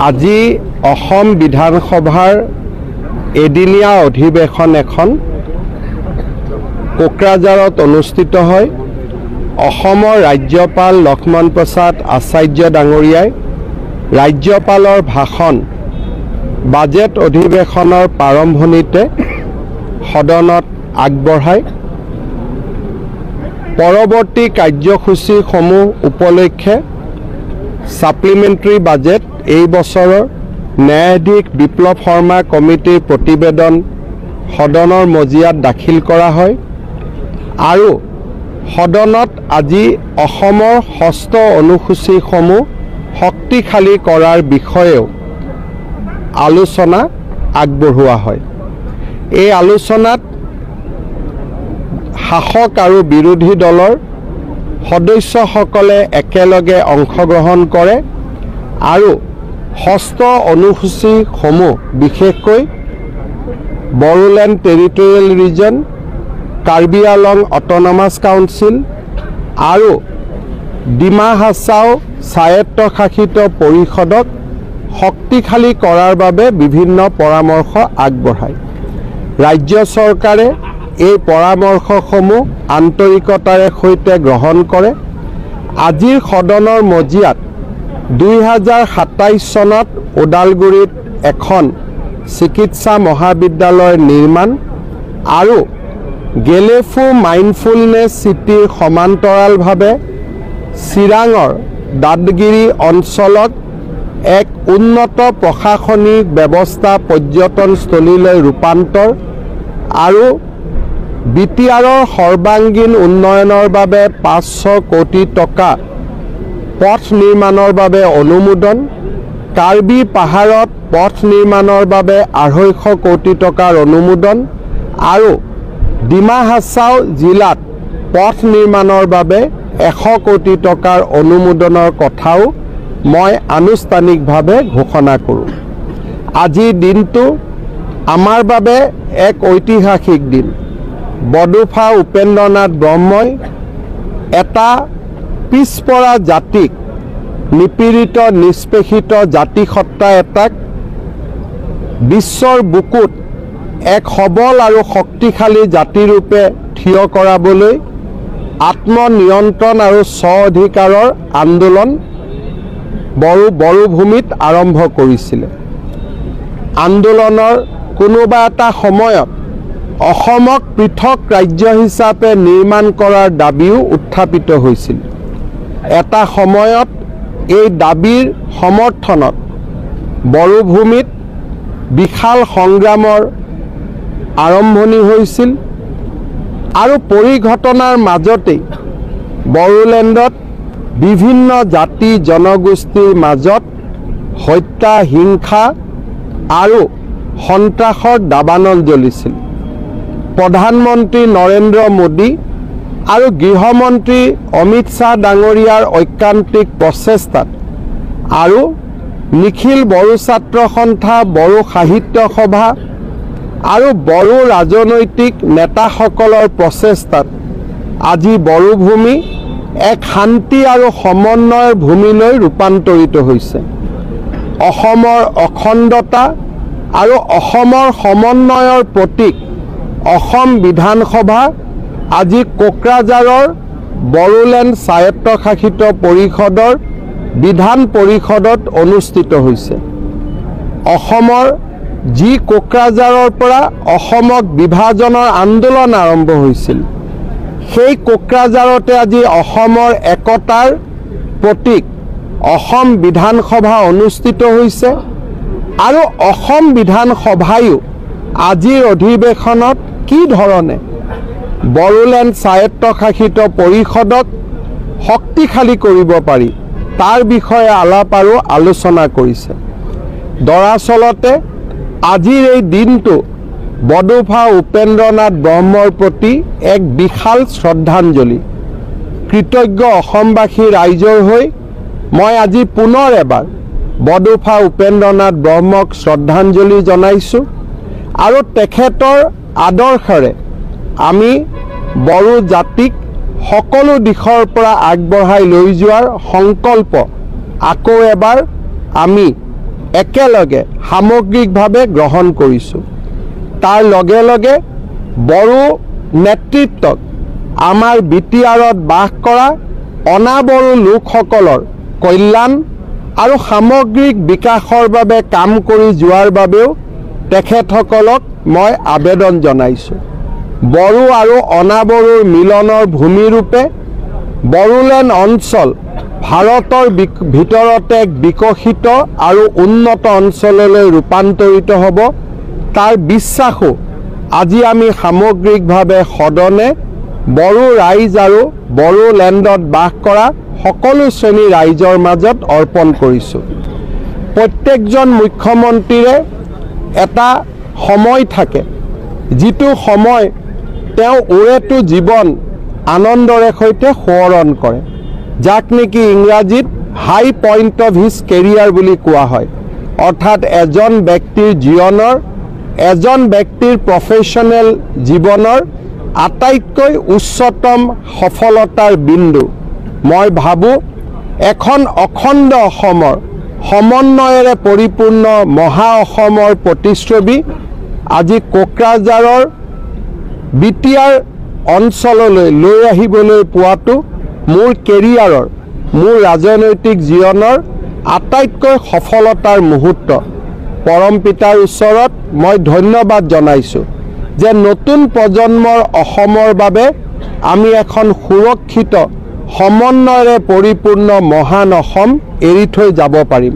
আজি অসম বিধানসভাৰ এদিনীয়া অধিৱেশন এখন কোকৰাঝাৰত অনুষ্ঠিত হয়। অসমৰ ৰাজ্যপাল লক্ষ্মণ প্ৰসাদ আচাৰ্য ডাঙৰীয়াই ৰাজ্যপালৰ ভাষণ বাজেট অধিৱেশনৰ প্ৰাৰম্ভণিতে সদনত আগবঢ়ায়। পৰৱৰ্তী কাৰ্যসূচীসমূহ উপলক্ষে ছাপ্লিমেণ্টাৰী বাজেট এই বছৰৰ ন্যায়াধীশ বিপ্লৱ শৰ্মা কমিটিৰ প্ৰতিবেদন সদনৰ মজিয়াত দাখিল কৰা হয় আৰু সদনত আজি অসমৰ ষষ্ঠ অনুসূচীসমূহ শক্তিশালী কৰাৰ বিষয়েও আলোচনা আগবঢ়োৱা হয়। এই আলোচনাত শাসক আৰু বিৰোধী দলৰ সদস্যসকলে একেলগে অংশগ্ৰহণ কৰে আৰু ষষ্ঠ অনুসূচীসমূহ বিশেষকৈ বড়োলেণ্ড টেৰিটৰিয়েল ৰিজন, কাৰ্বি আলং অট'নমাছ কাউন্সিল আৰু ডিমা হাছাও স্বায়ত্তশাসিত পৰিষদক শক্তিশালী কৰাৰ বাবে বিভিন্ন পৰামৰ্শ আগবঢ়ায়। ৰাজ্য চৰকাৰে এই পৰামৰ্শসমূহ আন্তৰিকতাৰে সৈতে গ্ৰহণ কৰে। আজিৰ সদনৰ মজিয়াত 2027 চনত ওদালগুৰিত এখন চিকিৎসা মহাবিদ্যালয় নিৰ্মাণ আৰু গেলেফু মাইণ্ডফুলনেছ চিটিৰ সমান্তৰালভাৱে চিৰাঙৰ দাঁতগিৰি অঞ্চলত এক উন্নত প্ৰশাসনিক ব্যৱস্থা পৰ্যটনস্থলীলৈ ৰূপান্তৰ আৰু বিটিআৰৰ সৰ্বাংগীন উন্নয়নৰ বাবে 500 কোটি টকা পথ নিৰ্মাণৰ বাবে অনুমোদন, কাৰ্বি পাহাৰত পথ নিৰ্মাণৰ বাবে 250 কোটি টকাৰ অনুমোদন আৰু ডিমা হাছাও জিলাত পথ নিৰ্মাণৰ বাবে 100 কোটি টকাৰ অনুমোদনৰ কথাও মই আনুষ্ঠানিকভাৱে ঘোষণা কৰোঁ। আজিৰ দিনটো আমাৰ বাবে এক ঐতিহাসিক দিন। বডোফা উপেন্দ্ৰনাথ ব্ৰহ্মই এটা পিছপৰা জাতিক, নিপীড়িত নিষ্পেষিত জাতিসত্তা এটাক বিশ্বৰ বুকুত এক সবল আৰু শক্তিশালী জাতিৰূপে থিয় কৰাবলৈ আত্মনিয়ন্ত্ৰণ আৰু স্ব অধিকাৰৰ আন্দোলন বড়োভূমিত আৰম্ভ কৰিছিলে। আন্দোলনৰ কোনোবা এটা সময়ত অসমক পৃথক ৰাজ্য হিচাপে নিৰ্মাণ কৰাৰ দাবীও উত্থাপিত হৈছিল। এটা সময়ত এই দাবীৰ সমৰ্থনত বড়োভূমিত বিশাল সংগ্ৰামৰ আৰম্ভণি হৈছিল আৰু পৰিঘটনাৰ মাজতেই বড়োলেণ্ডত বিভিন্ন জাতি জনগোষ্ঠীৰ মাজত হত্যা, হিংসা আৰু সন্ত্ৰাসৰ দাবানল জ্বলিছিল। প্ৰধানমন্ত্ৰী নৰেন্দ্ৰ মোদী আৰু গৃহমন্ত্ৰী অমিত শ্বাহ ডাঙৰীয়াৰ ঐকান্তিক প্ৰচেষ্টাত আৰু নিখিল বড়ো ছাত্ৰ সন্থা, বড়ো সাহিত্য সভা আৰু বড়ো ৰাজনৈতিক নেতাসকলৰ প্ৰচেষ্টাত আজি বড়োভূমি এক শান্তি আৰু সমন্বয়ৰ ভূমিলৈ ৰূপান্তৰিত হৈছে। অসমৰ অখণ্ডতা আৰু অসমৰ সমন্বয়ৰ প্ৰতীক অসম বিধানসভা আজি কোকৰাঝাৰৰ বড়োলেণ্ড স্বায়ত্তশাসিত পৰিষদৰ বিধান পৰিষদত অনুষ্ঠিত হৈছে। অসমৰ যি কোকৰাঝাৰৰ পৰা অসমক বিভাজনৰ আন্দোলন আৰম্ভ হৈছিল, সেই কোকৰাঝাৰতে আজি অসমৰ একতাৰ প্ৰতীক অসম বিধানসভা অনুষ্ঠিত হৈছে আৰু অসম বিধানসভায়ো আজিৰ অধিৱেশনত কি ধৰণে বড়োলেণ্ড স্বায়ত্তশাসিত পৰিষদক শক্তিশালী কৰিব পাৰি তাৰ বিষয়ে আলাপ আৰু আলোচনা কৰিছে। দৰাচলতে আজিৰ এই দিনটো বডোফা উপেন্দ্ৰনাথ ব্ৰহ্মৰ প্ৰতি এক বিশাল শ্ৰদ্ধাঞ্জলি। কৃতজ্ঞ অসমবাসী ৰাইজৰ হৈ মই আজি পুনৰ এবাৰ বডোফা উপেন্দ্ৰনাথ ব্ৰহ্মক শ্ৰদ্ধাঞ্জলি জনাইছোঁ আৰু তেখেতৰ আদৰ্শৰে আমি বড়ো জাতিক সকলো দিশৰ পৰা আগবঢ়াই লৈ যোৱাৰ সংকল্প আকৌ এবাৰ আমি একেলগে সামগ্ৰিকভাৱে গ্ৰহণ কৰিছোঁ। তাৰ লগে লগে বড়ো নেতৃত্বক আমাৰ বিটিআৰত বাস কৰা অনাবড়ো লোকসকলৰ কল্যাণ আৰু সামগ্ৰিক বিকাশৰ বাবে কাম কৰি যোৱাৰ বাবেও তেখেতসকলক মই আবেদন জনাইছোঁ। বড়ো আৰু অনাবড়োৰ মিলনৰ ভূমিৰূপে বড়োলেণ্ড অঞ্চল ভাৰতৰ ভিতৰতে এক বিকশিত আৰু উন্নত অঞ্চললৈ ৰূপান্তৰিত হ'ব, তাৰ বিশ্বাসো আজি আমি সামগ্ৰিকভাৱে সদনে বড়ো ৰাইজ আৰু বড়োলেণ্ডত বাস কৰা সকলো শ্ৰেণীৰ ৰাইজৰ মাজত অৰ্পণ কৰিছোঁ। প্ৰত্যেকজন মুখ্যমন্ত্ৰীৰে এটা সময় থাকে, যিটো সময় তেওঁ ওৰেটো জীৱন আনন্দৰে সৈতে সোঁৱৰণ কৰে, যাক নেকি ইংৰাজীত হাই পইণ্ট অফ হিজ কেৰিয়াৰ বুলি কোৱা হয়। অৰ্থাৎ এজন ব্যক্তিৰ জীৱনৰ, এজন ব্যক্তিৰ প্ৰফেশ্যনেল জীৱনৰ আটাইতকৈ উচ্চতম সফলতাৰ বিন্দু। মই ভাবোঁ এখন অখণ্ড অসমৰ সমন্বয়েৰে পৰিপূৰ্ণ মহা অসমৰ প্ৰতিচ্ছবি আজি কোকৰাঝাৰৰ বিটিআৰ অঞ্চললৈ লৈ আহিবলৈ পোৱাটো মোৰ কেৰিয়াৰৰ, মোৰ ৰাজনৈতিক জীৱনৰ আটাইতকৈ সফলতাৰ মুহূৰ্ত। পৰম পিতাৰ ওচৰত মই ধন্যবাদ জনাইছোঁ যে নতুন প্ৰজন্মৰ অসমৰ বাবে আমি এখন সুৰক্ষিত সমন্বয়েৰে পৰিপূৰ্ণ মহান অসম এৰি থৈ যাব পাৰিম।